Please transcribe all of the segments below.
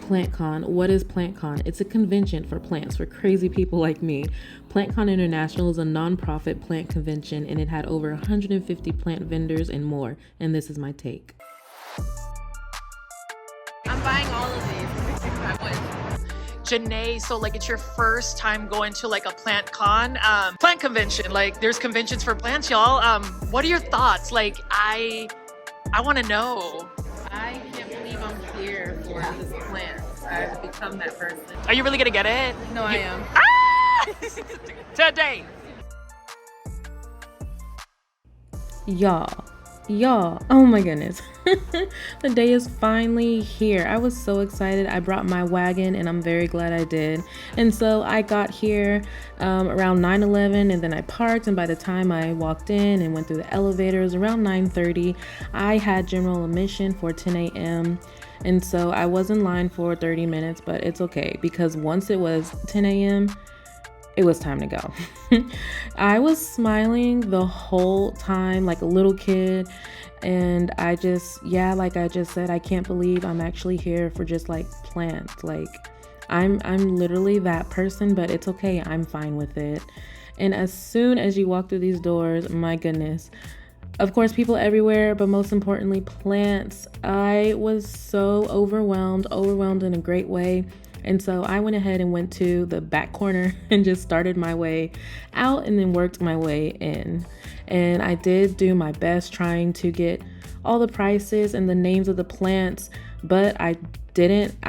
PLANTCON. What is PLANTCON? It's a convention for plants for crazy people like me. PLANTCON International is a non-profit plant convention, and it had over 150 plant vendors and more. And this is my take. I'm buying all of these. Janae, so like it's your first time going to like a PLANTCON, plant convention. Like there's conventions for plants, y'all. What are your thoughts? Like I want to know. I can't believe I'm here for this plant. I've become that person. Are you really gonna get it? No, I am. Ah! Today. Y'all, oh my goodness. The day is finally here. I was so excited. I brought my wagon and I'm very glad I did. And so I got here around 9:11, and then I parked, and by the time I walked in and went through the elevators around 9:30, I had general admission for 10 a.m. And so I was in line for 30 minutes, but it's okay because once it was 10 a.m., it was time to go. I was smiling the whole time like a little kid. And I just, like I just said, I can't believe I'm actually here for just like plants. Like I'm literally that person, but it's okay. I'm fine with it. And as soon as you walk through these doors, my goodness, of course, people everywhere, but most importantly, plants. I was so overwhelmed in a great way. And so I went ahead and went to the back corner and just started my way out and then worked my way in. And I did do my best trying to get all the prices and the names of the plants, but I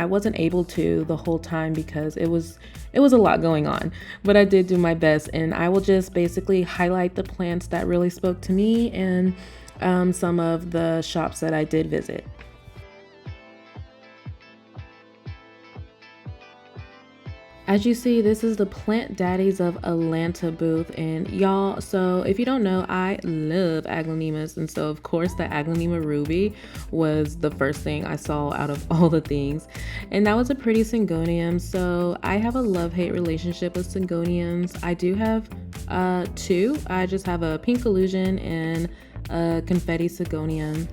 wasn't able to the whole time because it was a lot going on. But I did do my best, and I will just basically highlight the plants that really spoke to me and some of the shops that I did visit. As you see, this is the Plant Daddies of Atlanta booth, and y'all, so if you don't know, I love aglaonemas, and so of course the aglaonema ruby was the first thing I saw out of all the things, and that was a pretty syngonium. So I have a love-hate relationship with syngoniums. I do have two. I just have a pink illusion and a confetti syngonium.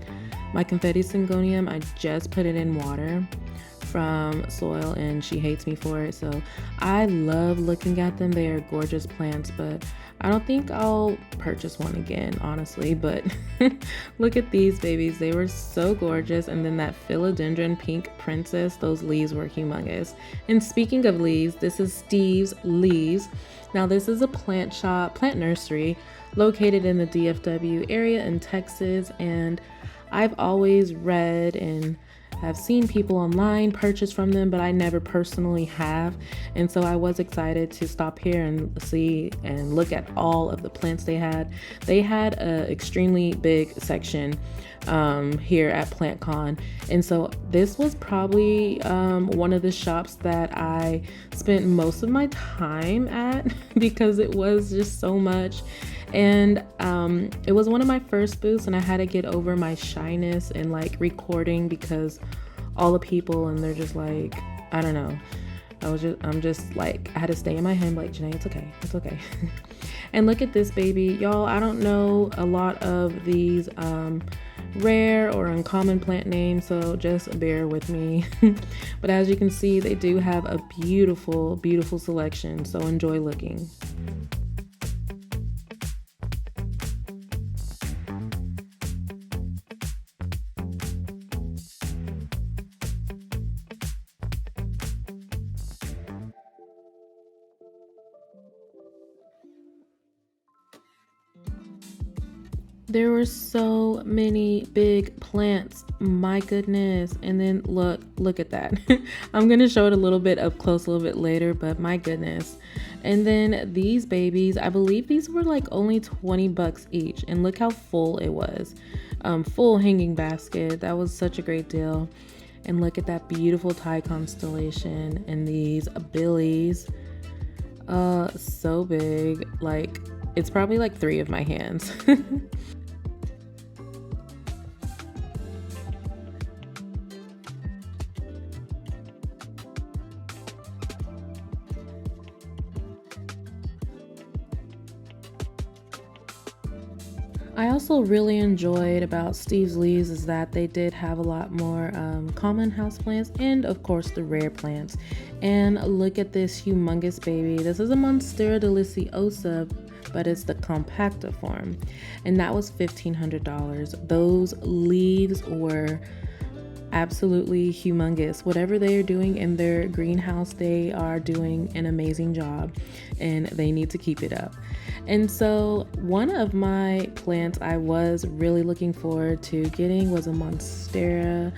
My confetti syngonium, I just put it in water from soil, and she hates me for it. So I love looking at them. They are gorgeous plants, but I don't think I'll purchase one again, honestly. But look at these babies. They were so gorgeous. And then that philodendron pink princess, those leaves were humongous. And speaking of leaves, this is Steve's Leaves. Now this is a plant nursery located in the DFW area in Texas, and I've always read and have seen people online purchase from them, but I never personally have. And so I was excited to stop here and see and look at all of the plants they had. They had an extremely big section here at PLANTCON. And so this was probably one of the shops that I spent most of my time at because it was just so much. And it was one of my first booths, and I had to get over my shyness and like recording because all the people, and they're just like, I don't know. I'm just like, I had to stay in my head like, Janae, it's okay. And look at this baby, y'all. I don't know a lot of these rare or uncommon plant names, so just bear with me. But as you can see, they do have a beautiful selection, so enjoy looking. There were so many big plants, my goodness. And then look at that. I'm gonna show it a little bit up close a little bit later, but my goodness. And then these babies, I believe these were like only $20 each, and look how full it was. Full hanging basket. That was such a great deal. And look at that beautiful Thai constellation and these billies. So big, like it's probably like 3 of my hands. I also really enjoyed about Steve's Leaves is that they did have a lot more common houseplants and of course the rare plants. And look at this humongous baby. This is a Monstera deliciosa, but it's the compacta form. And that was $1,500. Those leaves were absolutely humongous. Whatever they are doing in their greenhouse, they are doing an amazing job and they need to keep it up. And so one of my plants I was really looking forward to getting was a Monstera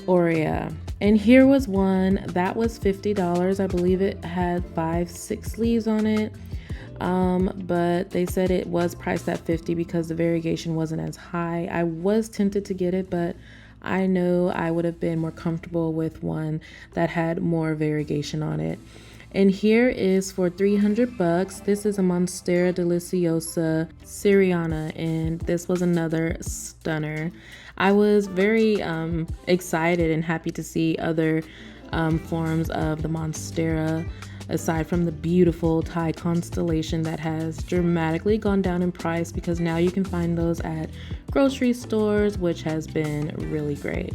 aurea. And here was one that was $50. I believe it had 5-6 leaves on it. But they said it was priced at $50 because the variegation wasn't as high. I was tempted to get it, but I know I would have been more comfortable with one that had more variegation on it. And here is for $300. This is a Monstera deliciosa Syriana, and this was another stunner. I was very excited and happy to see other forms of the Monstera, aside from the beautiful Thai constellation that has dramatically gone down in price because now you can find those at grocery stores, which has been really great.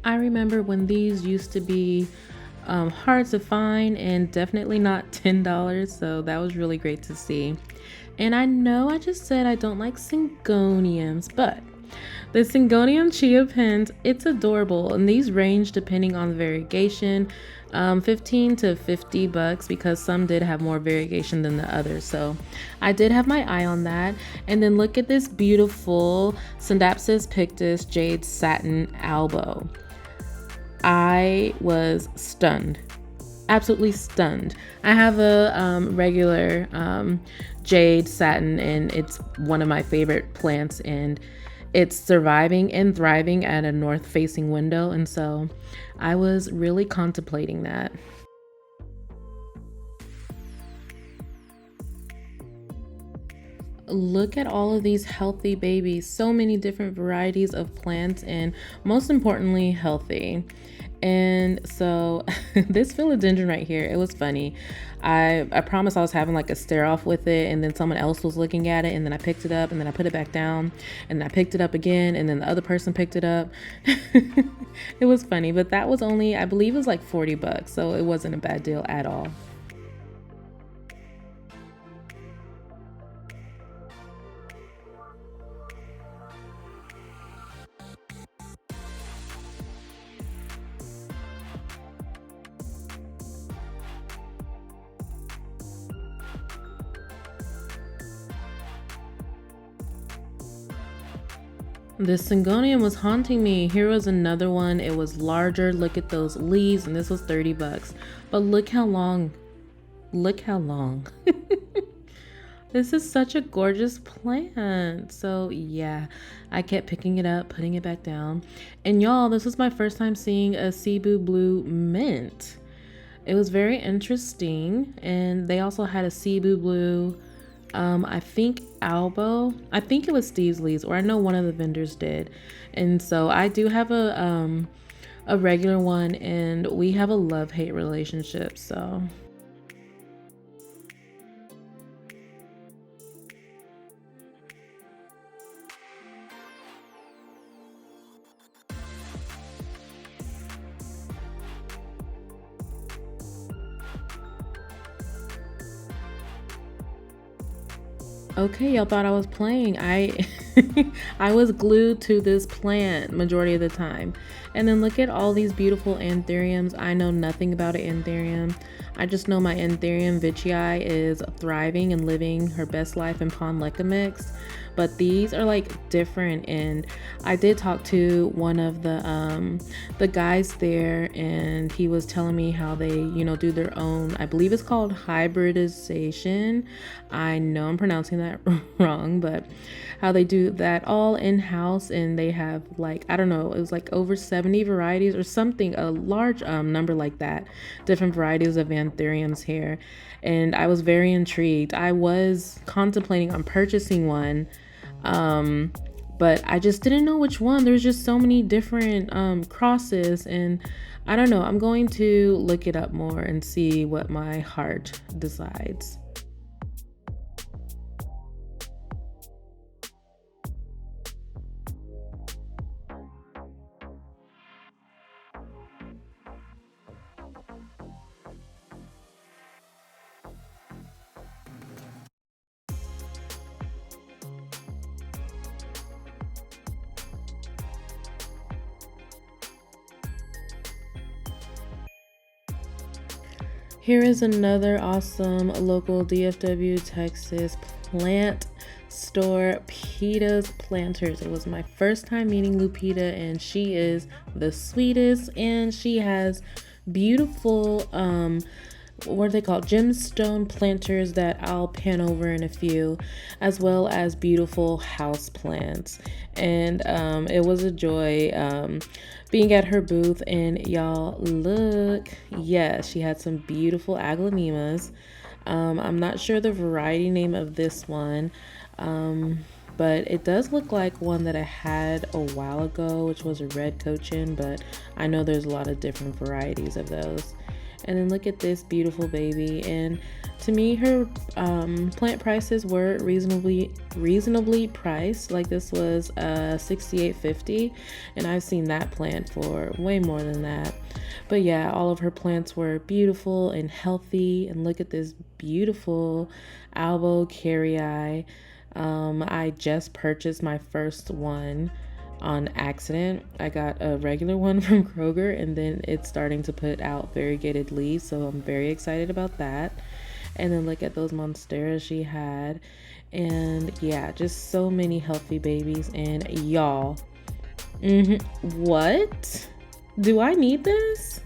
I remember when these used to be hard to find and definitely not $10, so that was really great to see. And I know I just said I don't like syngoniums, but the Syngonium Chia Pens, it's adorable, and these range depending on the variegation, $15 to $50 because some did have more variegation than the others. So I did have my eye on that. And then look at this beautiful Syndapsis pictus Jade Satin Albo. I was stunned, absolutely stunned. I have a regular jade satin, and it's one of my favorite plants, and it's surviving and thriving at a north facing window, and so I was really contemplating that. Look at all of these healthy babies, so many different varieties of plants, and most importantly healthy. And so this philodendron right here, it was funny. I promise I was having like a stare off with it, and then someone else was looking at it, and then I picked it up, and then I put it back down, and then I picked it up again, and then the other person picked it up. It was funny, but that was only, I believe it was like $40, so it wasn't a bad deal at all. This Syngonium was haunting me. Here was another one. It was larger. Look at those leaves, and this was $30. But look how long. Look how long. This is such a gorgeous plant. So yeah, I kept picking it up, putting it back down. And y'all, this was my first time seeing a Cebu Blue mint. It was very interesting. And they also had a Cebu Blue, I think Albo. I think it was Steve's Leaves, or I know one of the vendors did. And so I do have a regular one, and we have a love-hate relationship, so. Okay, y'all thought I was playing. I was glued to this plant majority of the time. And then look at all these beautiful anthuriums. I know nothing about an anthurium. I just know my anthurium vichii is thriving and living her best life in Pond Lecamix. But these are like different, and I did talk to one of the guys there, and he was telling me how they, you know, do their own, I believe it's called hybridization. I know I'm pronouncing that wrong, but how they do that all in-house, and they have like, I don't know, it was like over 70 varieties or something, a large number like that, different varieties of anthuriums here. And I was very intrigued. I was contemplating on purchasing one, but I just didn't know which one. There's just so many different crosses, and I don't know. I'm going to look it up more and see what my heart decides. Here is another awesome local DFW, Texas plant store, Peta's Planters. It was my first time meeting Lupita, and she is the sweetest, and she has beautiful what are they called, gemstone planters that I'll pan over in a few, as well as beautiful house plants. And it was a joy being at her booth. And y'all, look, yes, she had some beautiful aglaonemas. I'm not sure the variety name of this one, but it does look like one that I had a while ago, which was a red cochin, but I know there's a lot of different varieties of those. And then look at this beautiful baby. And to me, her plant prices were reasonably priced. Like this was $68.50, and I've seen that plant for way more than that. But yeah, all of her plants were beautiful and healthy. And look at this beautiful Albo carrii. I just purchased my first one on accident. I got a regular one from Kroger, and then it's starting to put out variegated leaves, so I'm very excited about that. And then look at those monsteras she had, and yeah, just so many healthy babies. And y'all, what do I need this?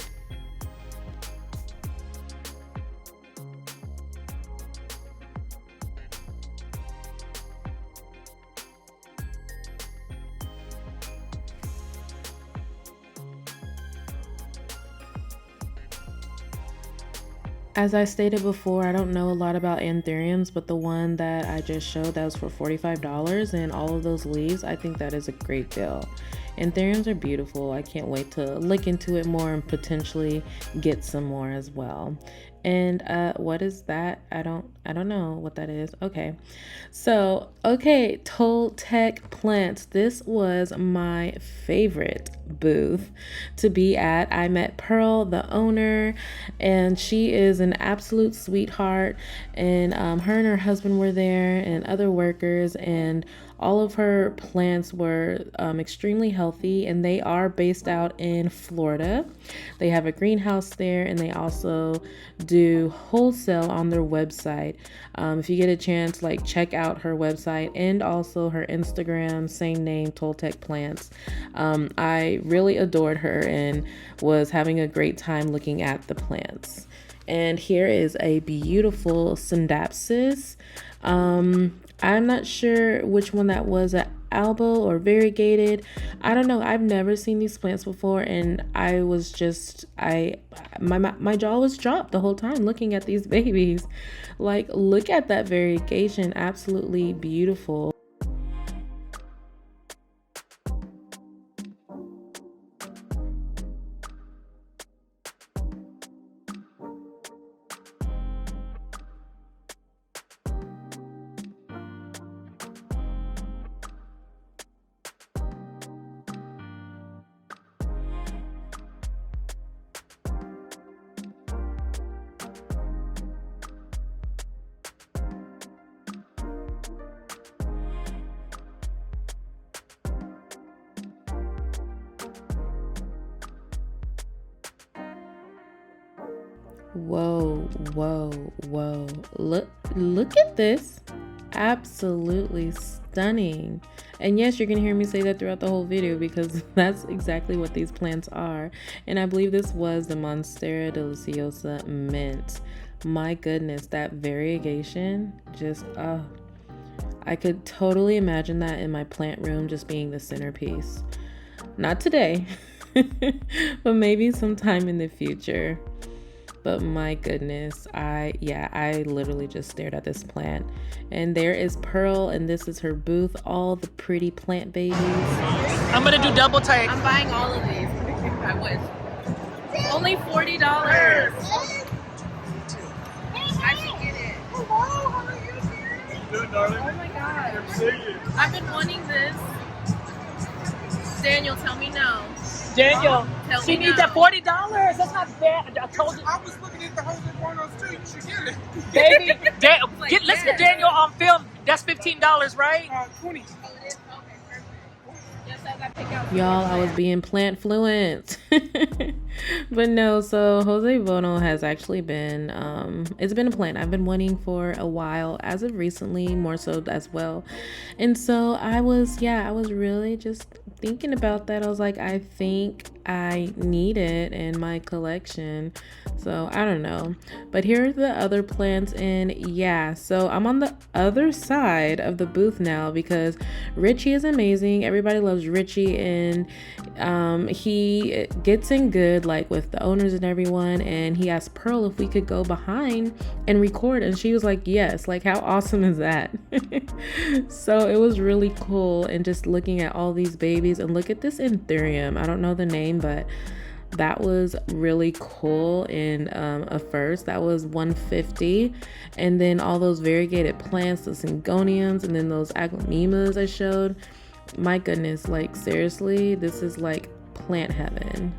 As I stated before, I don't know a lot about anthuriums, but the one that I just showed, that was for $45, and all of those leaves, I think that is a great deal. Anthuriums are beautiful. I can't wait to look into it more and potentially get some more as well. And what is that? I don't know what that is. Okay. So, okay, Toltec Plants. This was my favorite booth to be at. I met Pearl, the owner, and she is an absolute sweetheart. And her and her husband were there, and other workers, and all of her plants were extremely healthy, and they are based out in Florida. They have a greenhouse there, and they also do wholesale on their website. If you get a chance, like, check out her website and also her Instagram, same name, Toltec Plants. I really adored her and was having a great time looking at the plants. And here is a beautiful Syndapsis. I'm not sure which one that was, at Albo or variegated. I don't know. I've never seen these plants before, and I was just, my jaw was dropped the whole time looking at these babies. Like, look at that variegation. Absolutely beautiful. Whoa, whoa, whoa. Look at this. Absolutely stunning. And yes, you're gonna hear me say that throughout the whole video because that's exactly what these plants are. And I believe this was the Monstera deliciosa mint. My goodness, that variegation just I could totally imagine that in my plant room just being the centerpiece. Not today, but maybe sometime in the future. But my goodness, I literally just stared at this plant. And there is Pearl, and this is her booth, all the pretty plant babies. I'm gonna do double take. I'm buying all of these. I wish. Only $40. I should get it. Hello, how are you? Good, darling. Oh my god. Good to see you. I've been wanting this. Daniel, tell me no. Daniel, Tell she me needs no. that $40. That's not bad. I told you. I was looking at the Jose Buenos too. You should get it. Baby, Like, let's get yeah. Daniel on film. That's $15, right? 20. Oh, it is? Okay, perfect. Yes, as I pick out Y'all, I was being plant fluent. But no, so Jose Bono has actually been, it's been a plant I've been wanting for a while, as of recently, more so as well. And so I was really just thinking about that. I was like, I think I need it in my collection. So I don't know. But here are the other plants, and yeah, so I'm on the other side of the booth now because Richie is amazing. Everybody loves Richie, and he gets in good like with the owners and everyone. And he asked Pearl if we could go behind and record, and she was like, yes. Like, how awesome is that? So it was really cool, and just looking at all these babies, and look at this anthurium. I don't know the name, but that was really cool. In a first, that was $150. And then all those variegated plants, the syngoniums, and then those aglaonemas I showed. My goodness, like seriously, this is like plant heaven.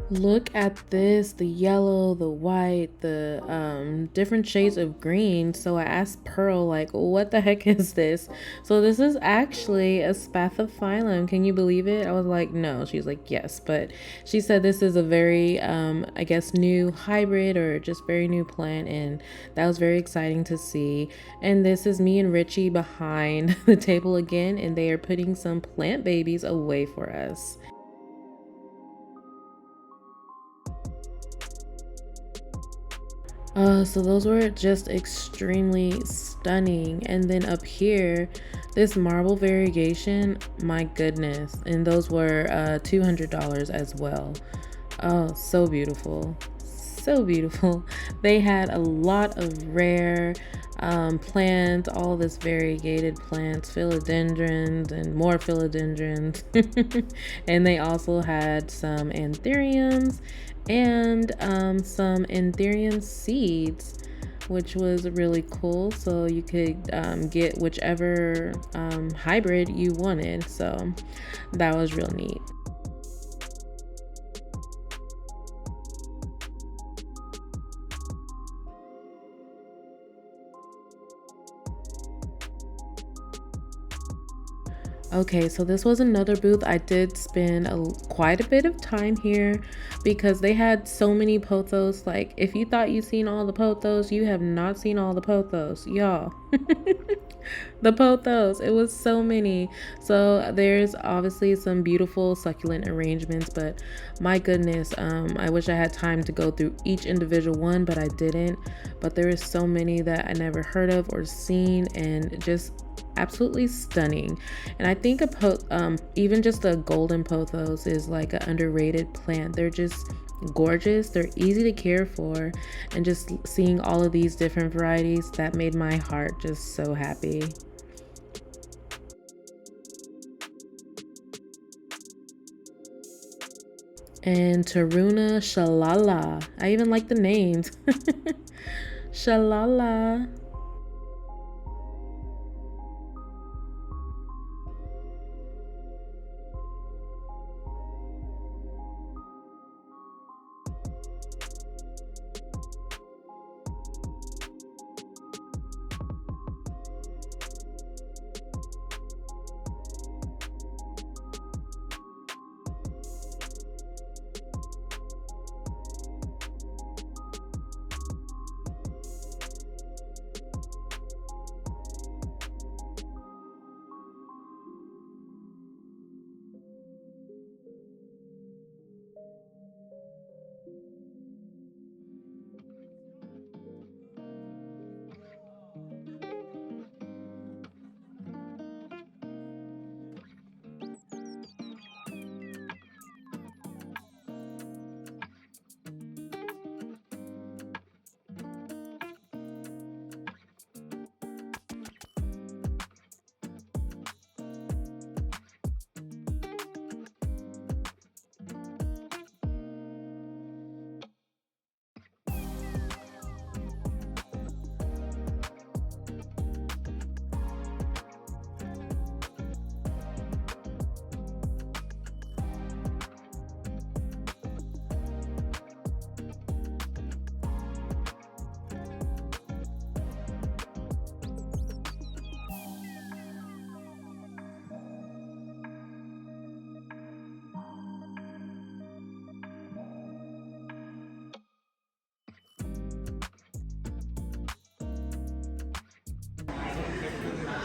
Look at this, the yellow, the white, the different shades of green. So I asked Pearl, like, what the heck is this? So this is actually a spathiphyllum. Can you believe it? I was like, no. She's like, yes. But she said this is a very, I guess, new hybrid or just very new plant. And that was very exciting to see. And this is me and Richie behind the table again. And they are putting some plant babies away for us. So those were just extremely stunning. And then up here, this marble variegation, my goodness. And those were $200 as well. Oh, so beautiful. So beautiful. They had a lot of rare plants, all this variegated plants, philodendrons and more philodendrons. And they also had some anthuriums and some anthurium seeds, which was really cool. So you could get whichever hybrid you wanted. So that was real neat. Okay, so this was another booth. I did spend quite a bit of time here because they had so many pothos. Like, if you thought you seen all the pothos, you have not seen all the pothos, y'all. The pothos, it was so many. So there's obviously some beautiful succulent arrangements, but my goodness, I wish I had time to go through each individual one, but I didn't. But there is so many that I never heard of or seen, and just absolutely stunning. And I think even just a golden pothos is like an underrated plant. They're just gorgeous, they're easy to care for, and just seeing all of these different varieties, that made my heart just so happy. And Taruna Shalala. I even like the names. Shalala.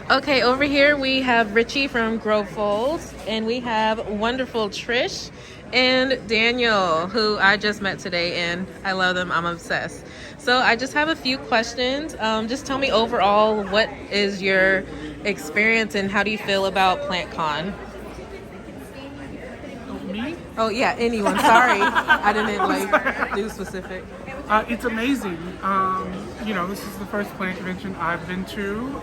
Okay, over here we have Richie from Grow Folds, and we have wonderful Trish and Daniel, who I just met today, and I love them. I'm obsessed. So I just have a few questions. Just tell me overall, what is your experience and how do you feel about PLANTCON? Me? Oh yeah, anyone. Sorry, I didn't like do specific. It's amazing. You know, this is the first plant convention I've been to,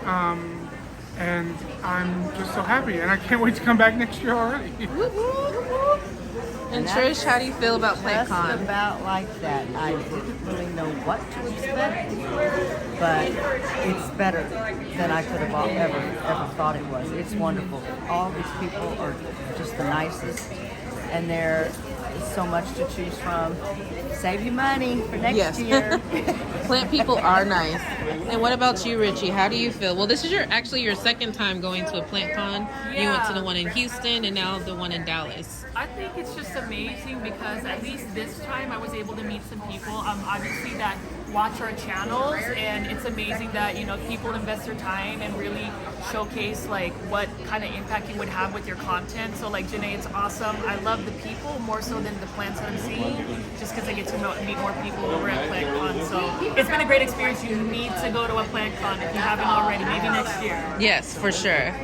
and I'm just so happy, and I can't wait to come back next year already. And Trish, how do you feel about Just PLANTCON? about like that. I didn't really know what to expect, but it's better than I could have ever thought it was. It's wonderful. All these people are just the nicest, and there's so much to choose from. Save you money for next Yes. year. Plant people are nice. And what about you, Richie? How do you feel? Well, this is actually your second time going to a PLANTCON. You went to the one in Houston and now the one in Dallas. I think it's just amazing because at least this time I was able to meet some people, obviously that watch our channels, and it's amazing that, you know, people invest their time and really showcase like what kind of impact you would have with your content. So like Janae, it's awesome. I love the people more so than the plants that I'm seeing, just because I get to meet more people over at PLANTCON. So it's been a great experience. You need to go to a PLANTCON if you haven't already, maybe next year. Yes, for sure.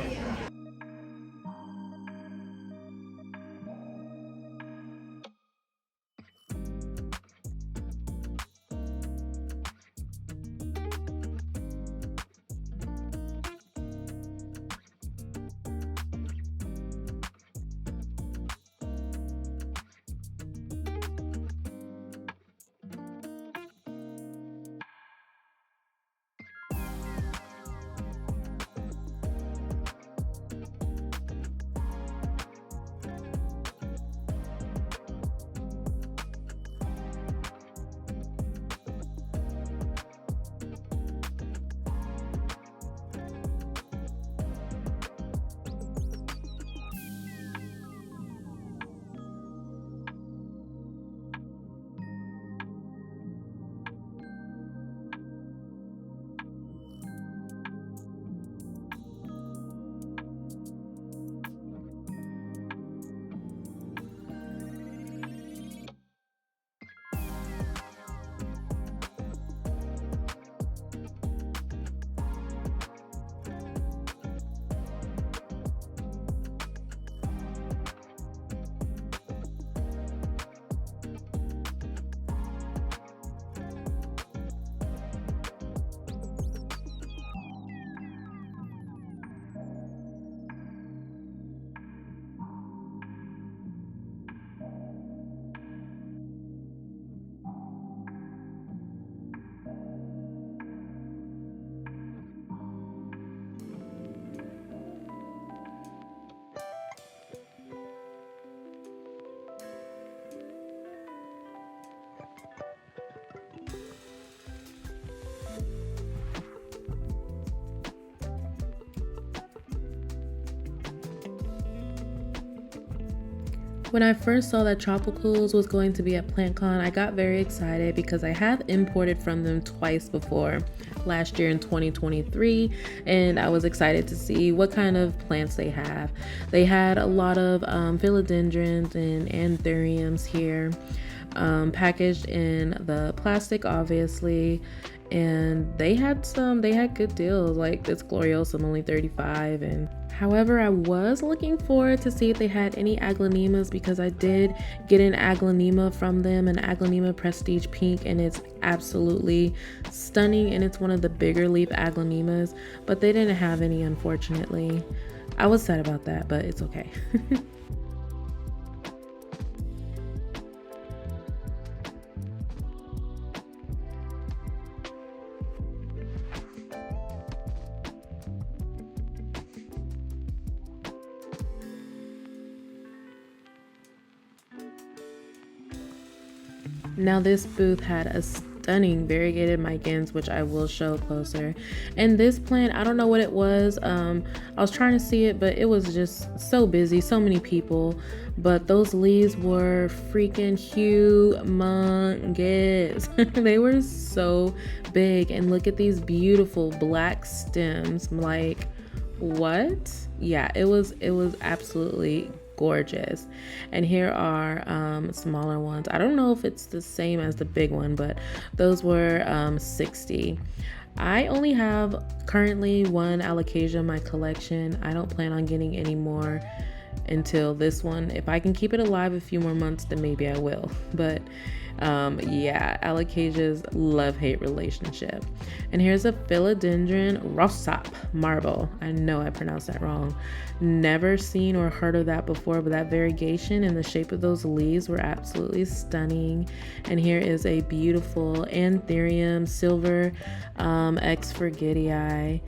When I first saw that Tropicals was going to be at PLANTCON, I got very excited because I have imported from them twice before, last year in 2023, and I was excited to see what kind of plants they have. They had a lot of philodendrons and anthuriums here, packaged in the plastic, obviously. And they had good deals, like this Gloriosum only $35. And however, I was looking forward to see if they had any aglaonemas, because I did get an aglaonema from them, an aglaonema prestige pink, and it's absolutely stunning, and it's one of the bigger leaf aglaonemas, but they didn't have any, unfortunately. I was sad about that, but it's okay. Now this booth had a stunning variegated micans, which I will show closer. And this plant, I don't know what it was. I was trying to see it, but it was just so busy, so many people. But those leaves were freaking humongous. They were so big. And look at these beautiful black stems. Like, what? Yeah, it was absolutely gorgeous. And here are smaller ones. I don't know if it's the same as the big one, but those were $60. I only have currently one alocasia in my collection. I don't plan on getting any more until this one. If I can keep it alive a few more months, then maybe I will. But yeah, alocasia's love-hate relationship. And here's a philodendron rossop marble. I know I pronounced that wrong. Never seen or heard of that before, but that variegation and the shape of those leaves were absolutely stunning. And here is a beautiful anthurium silver X Forgetii,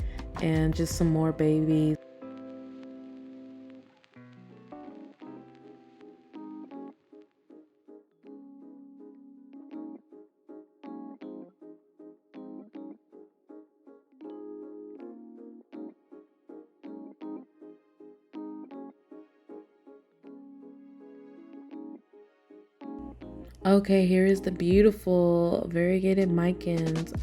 and just some more babies. Okay, here is the beautiful variegated micans.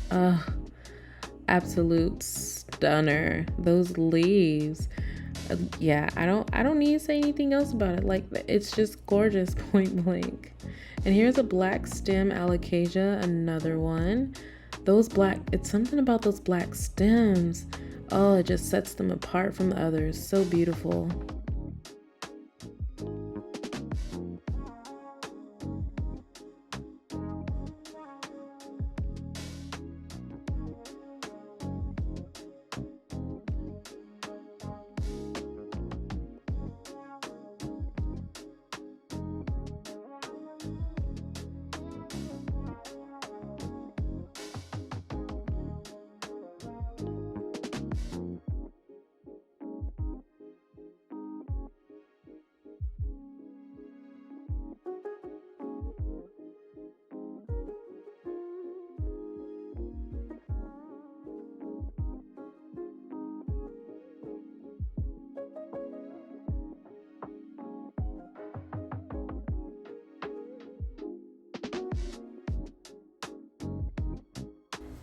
Absolute stunner. Those leaves. Yeah, I don't need to say anything else about it. Like, it's just gorgeous, point blank. And here's a black stem alocasia, another one. It's something about those black stems. Oh, it just sets them apart from the others. So beautiful.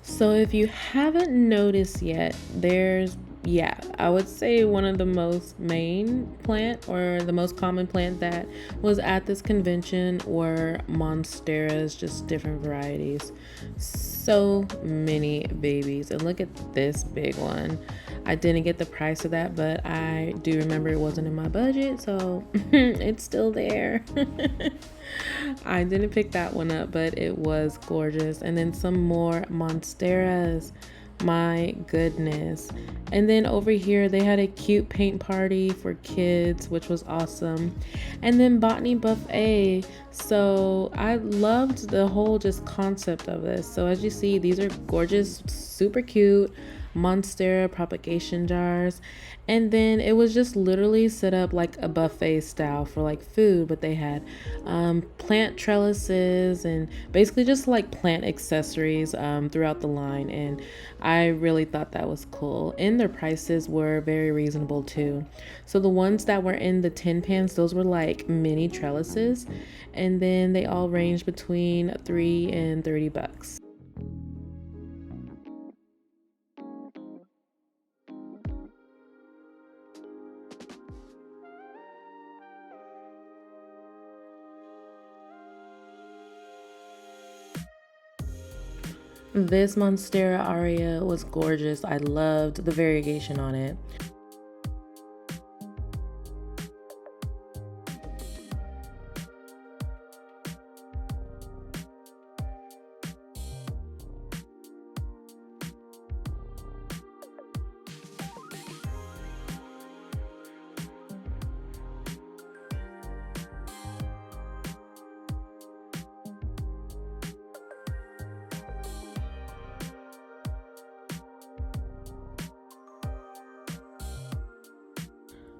So if you haven't noticed yet, I would say one of the most main plant, or the most common plant that was at this convention, were monsteras, just different varieties. So many babies. And look at this big one. I didn't get the price of that, but I do remember it wasn't in my budget, so it's still there. I didn't pick that one up, but it was gorgeous. And then some more monsteras. My goodness. And then over here they had a cute paint party for kids, which was awesome. And then botany buffet. So I loved the whole just concept of this. So as you see, these are gorgeous, super cute monstera propagation jars, and then it was just literally set up like a buffet style for like food, but they had plant trellises and basically just like plant accessories throughout the line, and I really thought that was cool. And their prices were very reasonable too. So the ones that were in the tin pans, those were like mini trellises, and then they all range between $3 and $30. This Monstera Aria was gorgeous. I loved the variegation on it.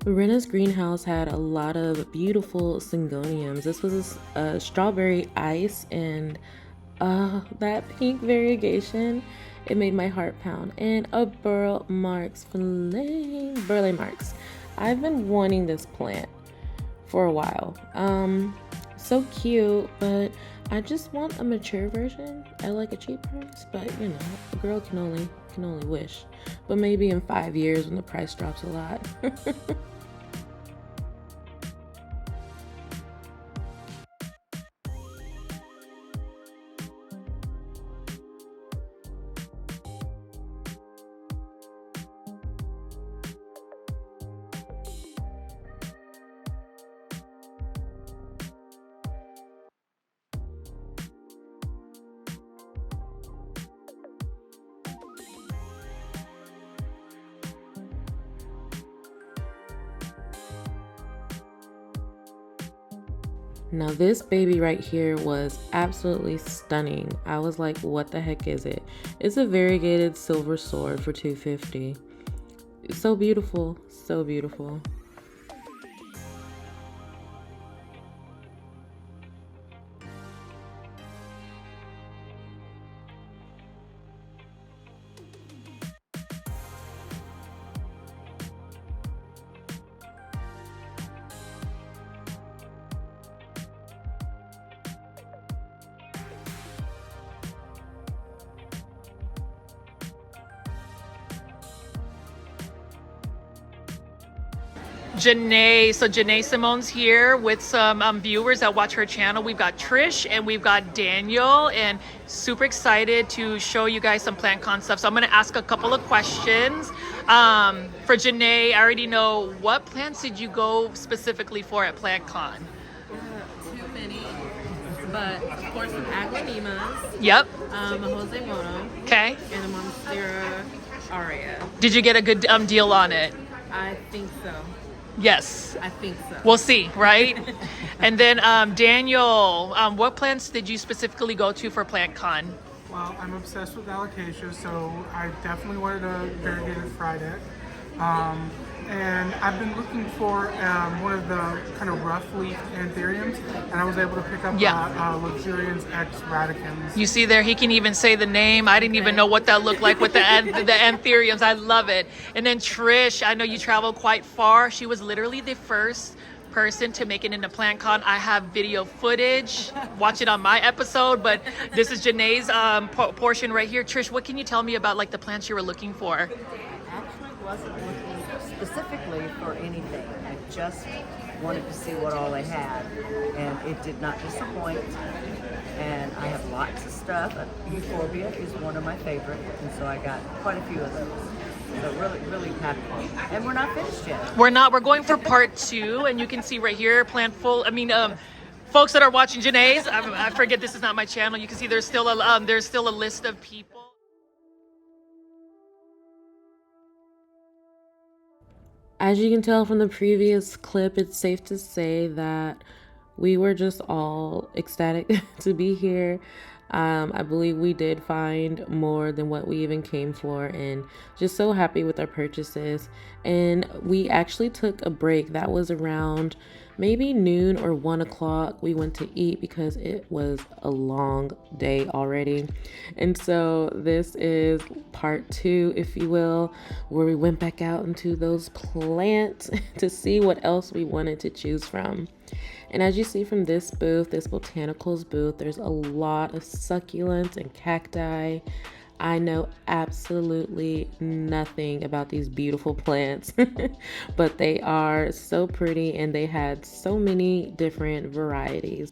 Rena's greenhouse had a lot of beautiful syngoniums. This was a strawberry ice, and that pink variegation, it made my heart pound. And a Burle Marx Burle Marx. I've been wanting this plant for a while. So cute, but I just want a mature version at like a cheap price. But you know, a girl can only wish. But maybe in 5 years when the price drops a lot. Now this baby right here was absolutely stunning. I was like, what the heck is it? It's a variegated silver sword for $250. It's so beautiful, so beautiful. Janae. So Janae Simone's here with some viewers that watch her channel. We've got Trish and we've got Daniel, and super excited to show you guys some PLANTCON stuff. So I'm going to ask a couple of questions. For Janae, I already know, what plants did you go specifically for at PLANTCON? Too many, but of course some aglaonemas, Yep. a Jose Mono, Okay. and a Monstera Aria. Did you get a good deal on it? I think so. Yes. I think so. We'll see, right? And then Daniel, what plants did you specifically go to for PLANTCON? Well, I'm obsessed with alocasia, so I definitely wanted a variegated Friday. And I've been looking for one of the kind of rough leaf anthuriums, and I was able to pick up Luxurians X radicans. You see there, he can even say the name. I didn't even know what that looked like with the anthuriums. I love it. And then Trish, I know you travel quite far. She was literally the first person to make it into PLANTCON. I have video footage. Watch it on my episode, but this is Janae's portion right here. Trish, what can you tell me about like the plants you were looking for? Actually wasn't looking specifically for anything. I just wanted to see what all they had, and it did not disappoint. And I have lots of stuff. Euphorbia is one of my favorites, and so I got quite a few of those. So really, really happy. And we're not finished yet. We're not. We're going for part 2, and you can see right here, plant full. I mean, folks that are watching Janae's, I forget this is not my channel. You can see there's still a list of people. As you can tell from the previous clip, it's safe to say that We were just all ecstatic to be here. I believe we did find more than what we even came for, and just so happy with our purchases. And we actually took a break. That was around maybe noon or 1 o'clock. We went to eat because it was a long day already. And so this is part two, if you will, where we went back out into those plants to see what else we wanted to choose from. And as you see from this booth, this botanicals booth, there's a lot of succulents and cacti. I know absolutely nothing about these beautiful plants, but they are so pretty and they had so many different varieties.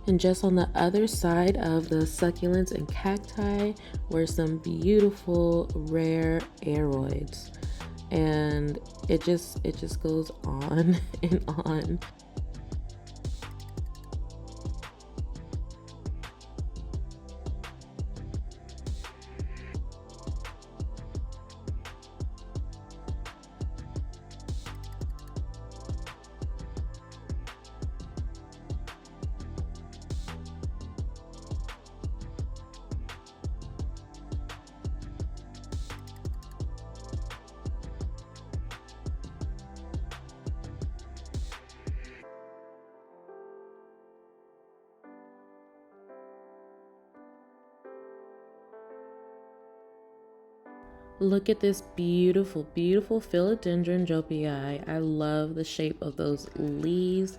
And just on the other side of the succulents and cacti were some beautiful rare aroids. And it just goes on and on. Look at this beautiful, beautiful philodendron jopii. I love the shape of those leaves.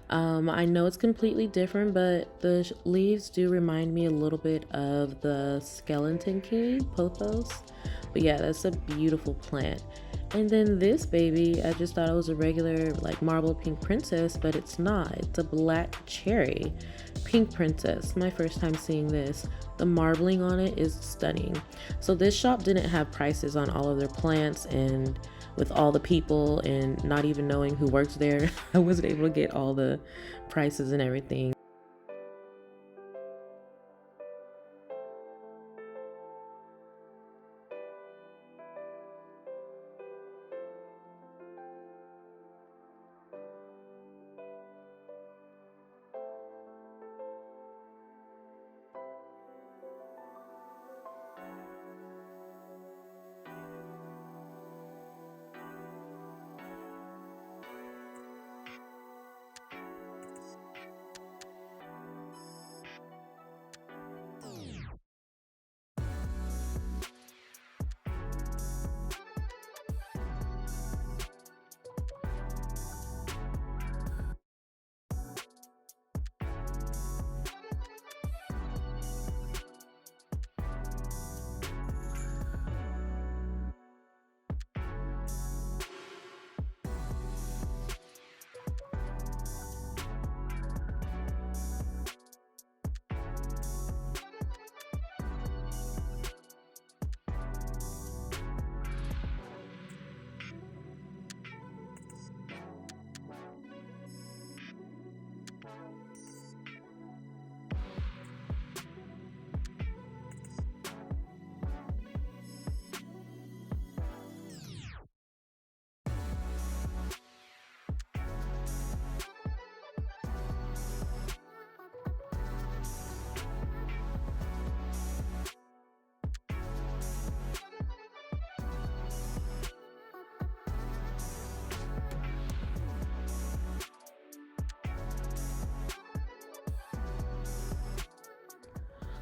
I know it's completely different, but the leaves do remind me a little bit of the skeleton key, pothos. But yeah, that's a beautiful plant. And then this baby, I just thought it was a regular like marble pink princess, but it's not. It's a black cherry pink princess. My first time seeing this. The marbling on it is stunning. So this shop didn't have prices on all of their plants, and with all the people and not even knowing who works there, I wasn't able to get all the prices and everything.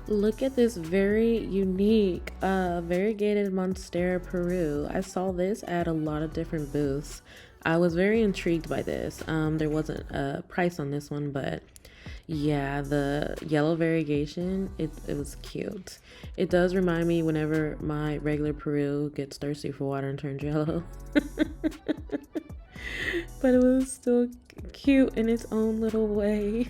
Look at this very unique variegated Monstera Peru. I saw this at a lot of different booths. I was very intrigued by this. There wasn't a price on this one, but yeah, the yellow variegation, it was cute. It does remind me whenever my regular Peru gets thirsty for water and turns yellow. But it was still cute in its own little way.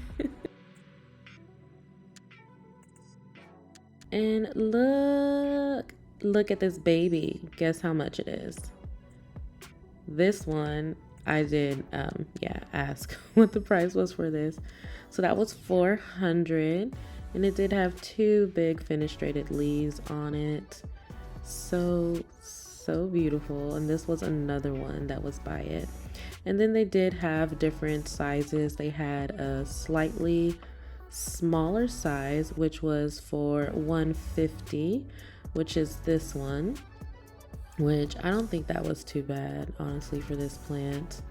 And look at this baby. Guess how much it is? This one, I did, yeah, ask what the price was for this. So that was $400, and it did have 2 big fenestrated leaves on it. So beautiful. And this was another one that was by it. And then they did have different sizes. They had a slightly smaller size, which was for $150, which is this one, which I don't think that was too bad, honestly, for this plant.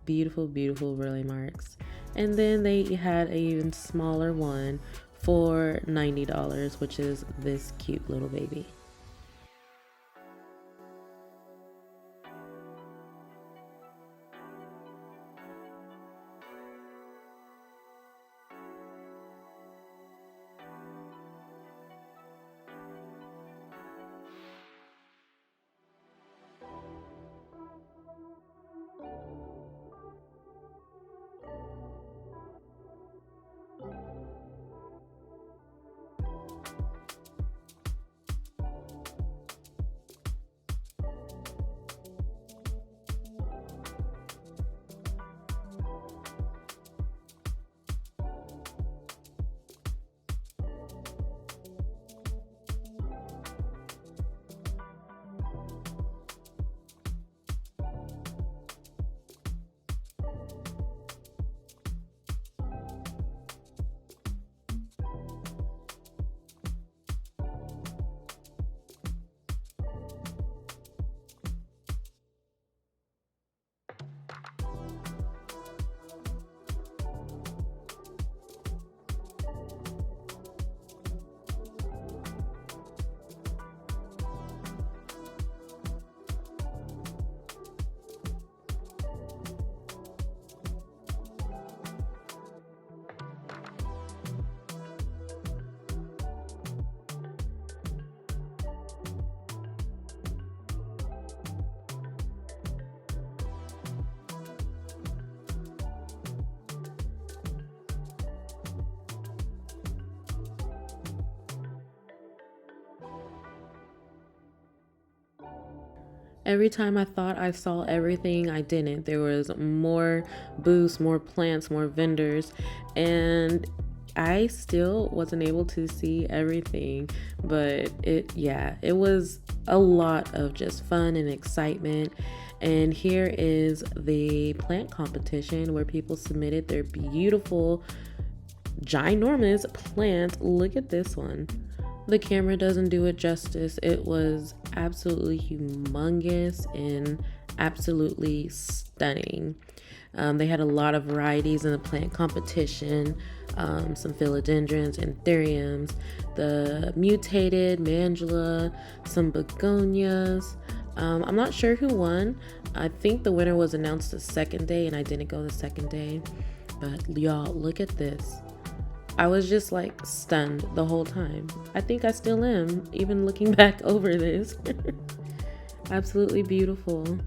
Beautiful burley marks. And then they had an even smaller one for $90, which is this cute little baby. Every time I thought I saw everything, I didn't. There was more booths, more plants, more vendors, and I still wasn't able to see everything. But it was a lot of just fun and excitement. And here is the plant competition where people submitted their beautiful, ginormous plants. Look at this one. The camera doesn't do it justice. It was absolutely humongous and absolutely stunning. They had a lot of varieties in the plant competition, some philodendrons, anthuriums, the mutated mandula, some begonias. I'm not sure who won. I think the winner was announced the second day, and I didn't go the second day. But y'all, look at this. I was just like stunned the whole time. I think I still am, even looking back over this. Absolutely beautiful.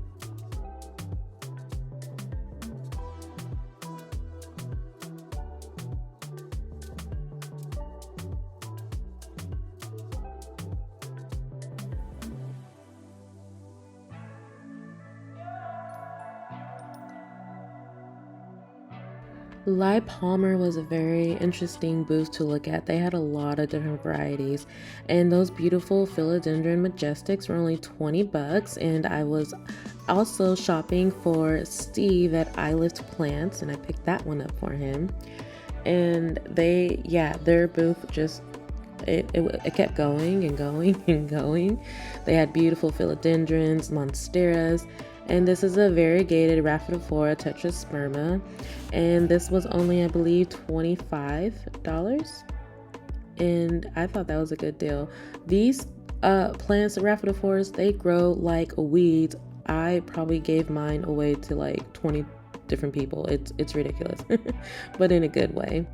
Lai Palmer was a very interesting booth to look at. They had a lot of different varieties, and those beautiful philodendron majestics were only $20. And I was also shopping for Steve at I Lift Plants, and I picked that one up for him. And their booth just it kept going and going and going. They had beautiful philodendrons, monsteras. And this is a variegated Rhaphidophora tetrasperma, and this was only, I believe, $25. and I thought that was a good deal. These plants, rhaphidophores, they grow like weeds. I probably gave mine away to like 20 different people. It's ridiculous, but in a good way.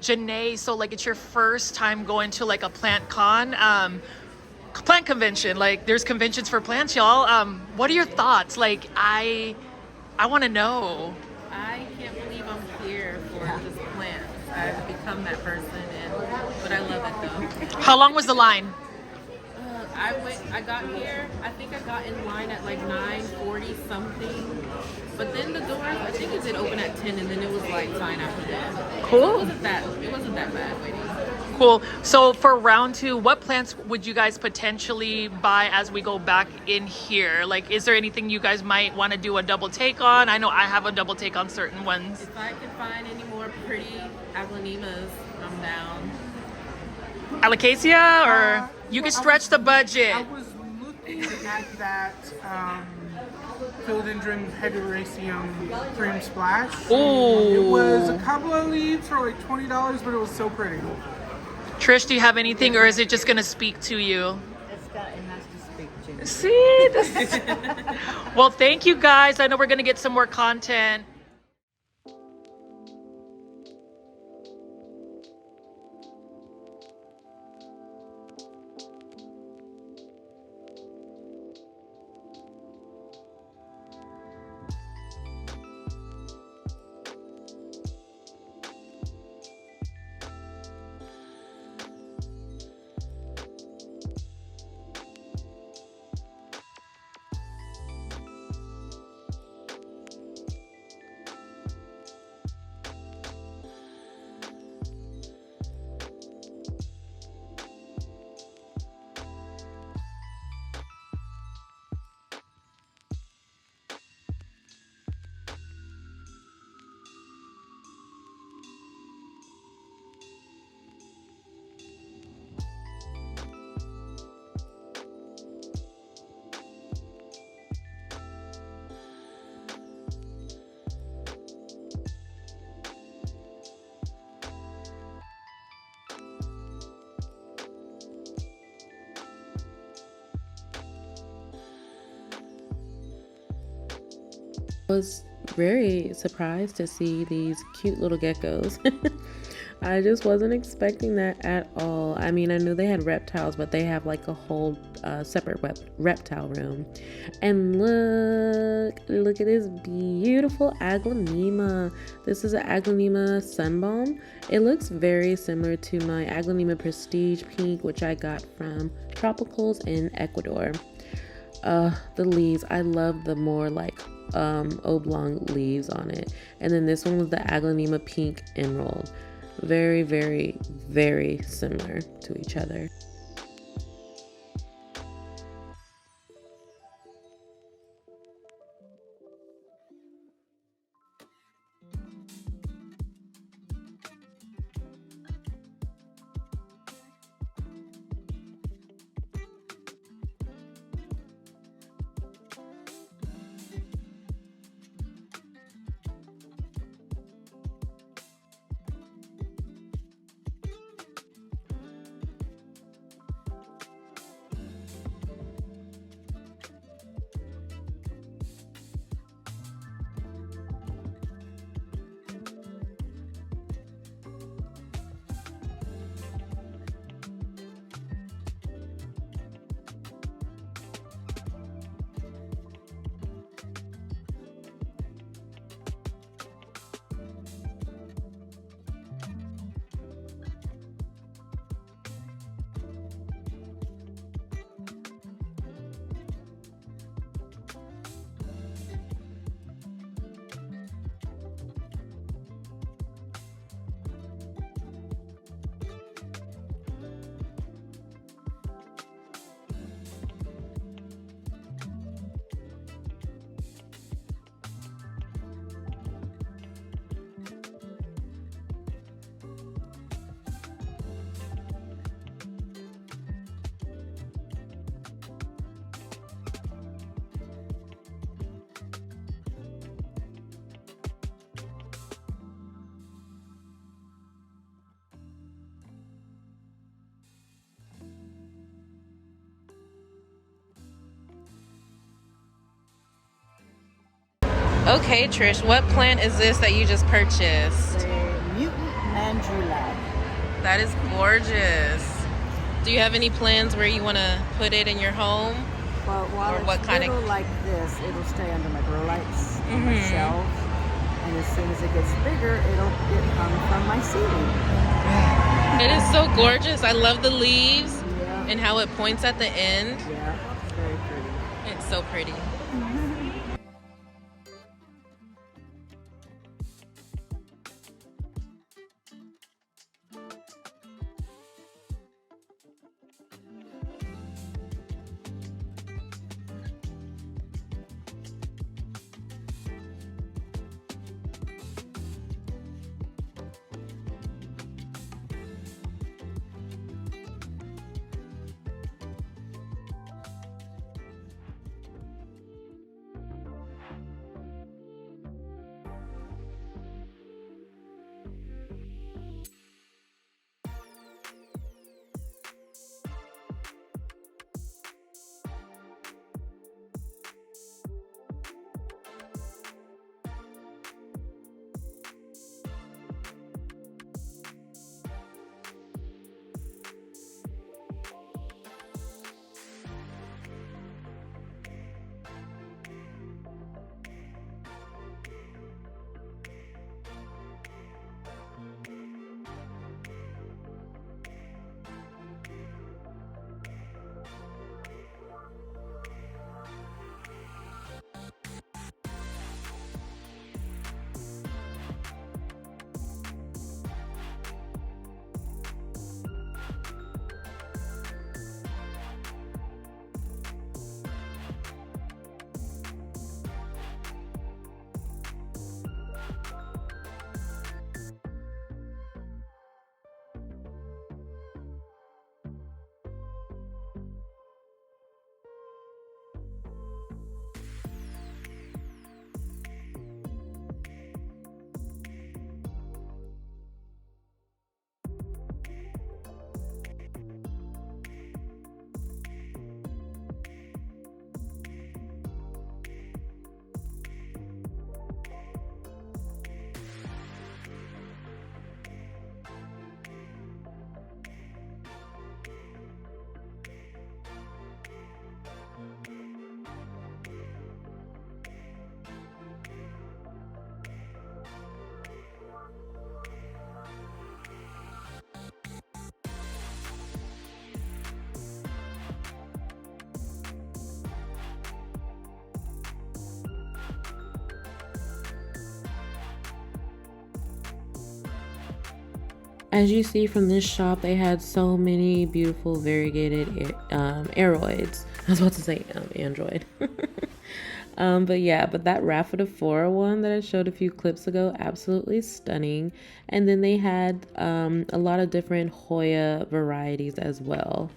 Janae, so like it's your first time going to like a PLANTCON, plant convention. Like there's conventions for plants, y'all. What are your thoughts? Like I want to know. I can't believe I'm here for this plant. I've become that person, but I love it though. How long was the line? I got here. I think I got in line at like 9:40 something. But then the doors, I think it did open at 10, and then it was like fine after that. Cool. So it wasn't that bad waiting. Cool. So for round two, what plants would you guys potentially buy as we go back in here? Like, is there anything you guys might want to do a double take on? I know I have a double take on certain ones. If I can find any more pretty aglaonemas, I'm down. Alocasia, or you can stretch the budget. I was looking at that philodendron pegeraceum cream splash. Ooh. It was a couple of leaves for like $20, but it was so pretty. Trish, do you have anything, or is it just gonna speak to you? It has to speak to you. See this. Well, thank you guys. I know we're gonna get some more content. Was very surprised to see these cute little geckos. I just wasn't expecting that at all. I mean, I knew they had reptiles, but they have like a whole separate reptile room. And look at this beautiful aglaonema. This is an aglaonema sunbalm. It looks very similar to my aglaonema prestige pink, which I got from Tropicals in Ecuador. The leaves, I love the more like oblong leaves on it. And then this one was the aglaonema pink emerald. Very, very, very similar to each other. Okay, Trish, what plant is this that you just purchased? The mutant mandrula. That is gorgeous. Do you have any plans where you want to put it in your home? Well, while Or it's what kind of- little like this, it'll stay under my grow lights on my Mhm. shelves. And as soon as it gets bigger, it'll get hung from my ceiling. It is so gorgeous. I love the leaves Yeah. and how it points at the end. Yeah, it's very pretty. It's so pretty. As you see from this shop, they had so many beautiful variegated aeroids. I was about to say android. But that Rhaphidophora one that I showed a few clips ago, absolutely stunning. And then they had a lot of different Hoya varieties as well.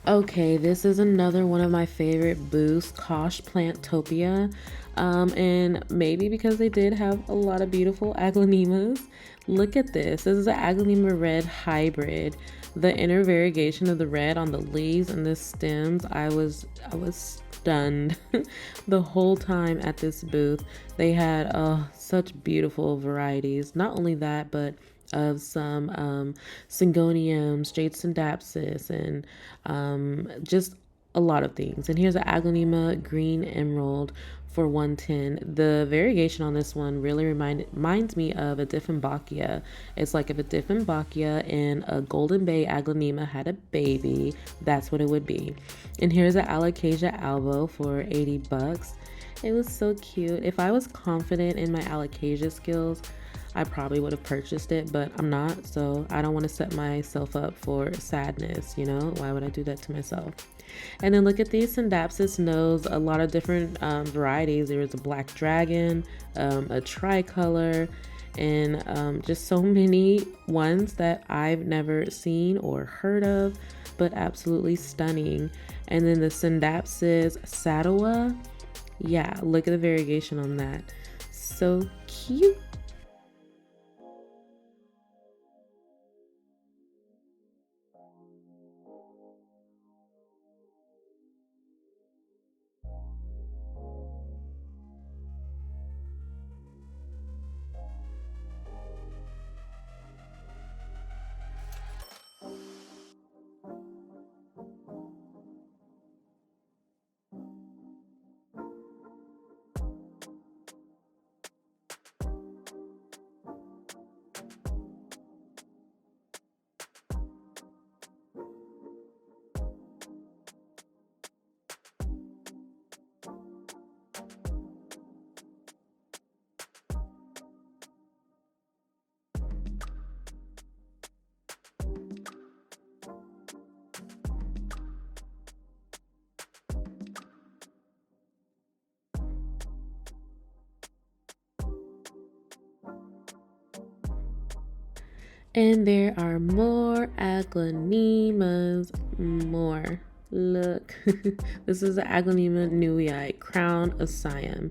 Okay, this is another one of my favorite booths, Kosh Planttopia. And maybe because they did have a lot of beautiful aglaonemas. Look at this. This is an aglaonema red hybrid. The inner variegation of the red on the leaves and the stems, I was stunned the whole time at this booth. They had such beautiful varieties. Not only that, but of some syngoniums, jade syndapsis, and just a lot of things. And here's an aglaonema green emerald for 110. The variegation on this one really reminds me of a Dieffenbachia. It's like if a Dieffenbachia and a Golden Bay aglaonema had a baby, that's what it would be. And here's an Alocasia albo for 80 bucks. It was so cute. If I was confident in my Alocasia skills, I probably would have purchased it, but I'm not, so I don't want to set myself up for sadness, you know? Why would I do that to myself? And then look at these Syndapsis nose, a lot of different varieties. There was a black dragon, a tricolor, and just so many ones that I've never seen or heard of, but absolutely stunning. And then the Syndapsis Sadawa, yeah, look at the variegation on that. So cute. And there are more aglaonemas, more. Look, this is the aglaonema nui, crown of Siam.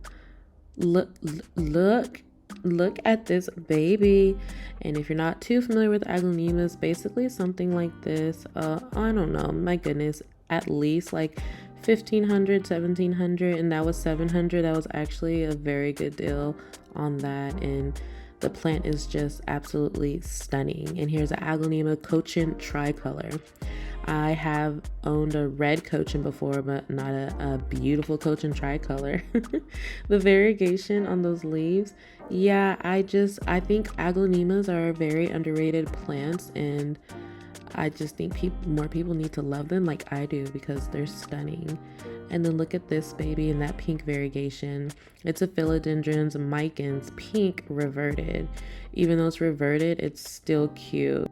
Look, look, look at this baby. And if you're not too familiar with aglaonemas, basically something like this. I don't know, my goodness, at least like 1500, 1700, and that was 700. That was actually a very good deal on that. And the plant is just absolutely stunning. And here's an aglaonema cochin tricolor. I have owned a red cochin before, but not a beautiful cochin tricolor. The variegation on those leaves, yeah, I think aglaonemas are very underrated plants, and I just think more people need to love them like I do because they're stunning. And then look at this baby in that pink variegation. It's a philodendrons micans pink reverted. Even though it's reverted, it's still cute.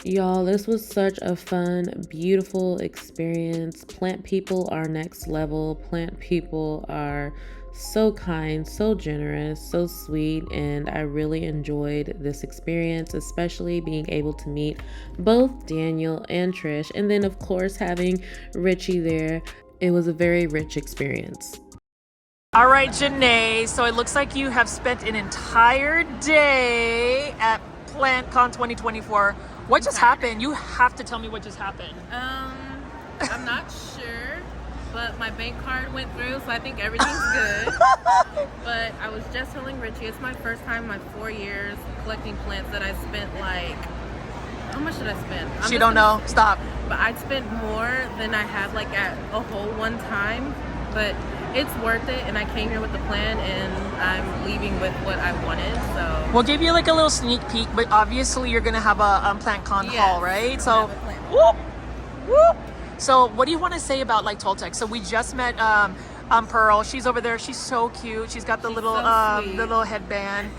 Y'all, this was such a fun, beautiful experience. Plant people are next level. Plant people are so kind, so generous, so sweet, and I really enjoyed this experience, especially being able to meet both Daniel and Trish, and then of course having Richie there. It was a very rich experience. All right, Janae, so it looks like you have spent an entire day at PLANTCON 2024. What just happened? You have to tell me what just happened. I'm not sure, but my bank card went through, so I think everything's good. But I was just telling Richie, it's my first time in my 4 years collecting plants that I spent like, how much did I spend? She don't know. Stop. But I'd spent more than I had like at a whole one time. But it's worth it, and I came here with the plan, and I'm leaving with what I wanted. So We'll give you like a little sneak peek, but obviously you're gonna have a PLANTCON haul, right? So, have a plant. whoop, whoop. So, what do you want to say about like Toltec? So we just met Pearl. She's over there. She's so cute. She's got the little so sweet. the little headband.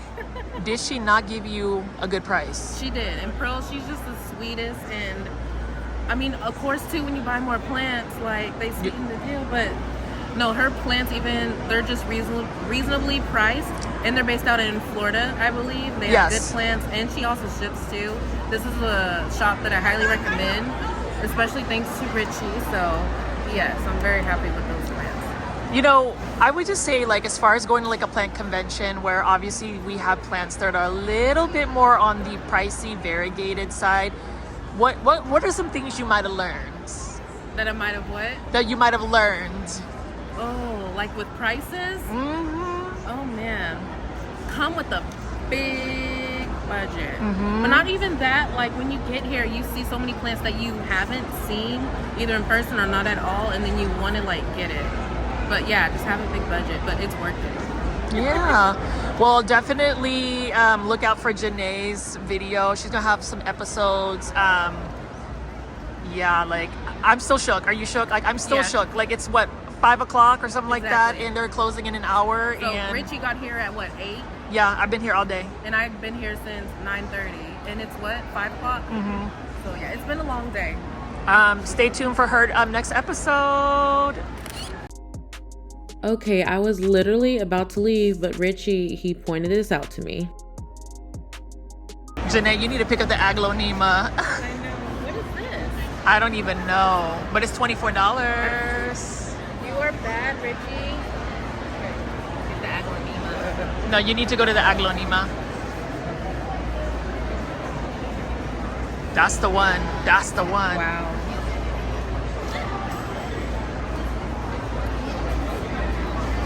Did she not give you a good price? She did, and Pearl, she's just the sweetest. And I mean, of course, too, when you buy more plants, like they sweeten the deal, but. No, her plants they're just reasonably priced, and they're based out in Florida, I believe. They have good plants, and she also ships too. This is a shop that I highly recommend, especially thanks to Richie. So, yes, I'm very happy with those plants. You know, I would just say, like, as far as going to like a plant convention where obviously we have plants that are a little bit more on the pricey, variegated side, what are some things you might have learned? That I might have what? That you might have learned. Oh, like with prices? Mm-hmm. Oh man, come with a big budget. Mm-hmm. But not even that. Like when you get here, you see so many plants that you haven't seen either in person or not at all, and then you want to like get it. But yeah, just have a big budget, but it's worth it. Yeah. Well, definitely look out for Janae's video. She's gonna have some episodes. Yeah, like I'm still shook. Are you shook? Like I'm still shook. Like it's what, 5 o'clock or something like that, and they're closing in an hour. So and Richie got here at what, 8? Yeah, I've been here all day. And I've been here since 9:30, and it's what, 5 o'clock? Mm-hmm. So yeah, it's been a long day. Stay tuned for her next episode. Okay, I was literally about to leave, but Richie, he pointed this out to me. Janae, you need to pick up the Aglonema. I know. What is this? I don't even know, but it's $24. You are bad, Richie. Get the Aglonema. No, you need to go to the Aglonema. That's the one. That's the one. Wow.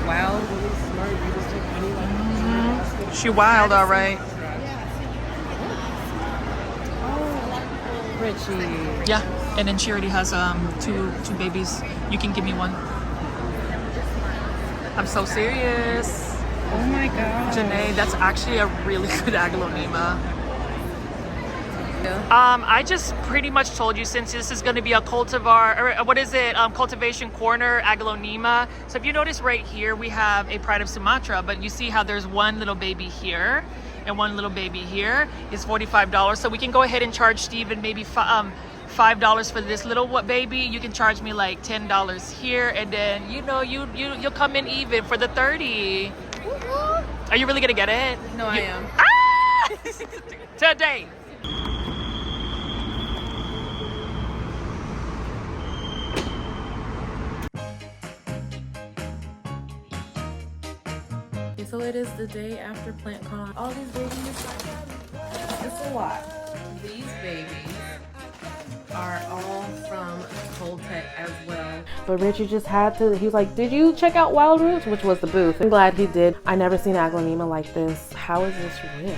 Wow. Mm-hmm. She wild, all right. Richie. Yeah, and then she already has two babies. You can give me one. I'm so serious. Oh my god. Janae, that's actually a really good Aglonema. Yeah. I just pretty much told you, since this is going to be a cultivar, or what is it, cultivation corner Aglonema. So if you notice right here, we have a Pride of Sumatra, but you see how there's one little baby here and one little baby here. Is $45. So we can go ahead and charge Steven maybe $5 for this little baby. You can charge me like $10 here, and then you'll come in even for the 30. Are you really gonna get it? No, I am. Ah! Today. So it is the day after PLANTCON. All these babies, it's a lot. These babies are all from Toltec as well. But Richie just had to, he was like, did you check out Wild Roots? Which was the booth. I'm glad he did. I never seen Aglonema like this. How is this real?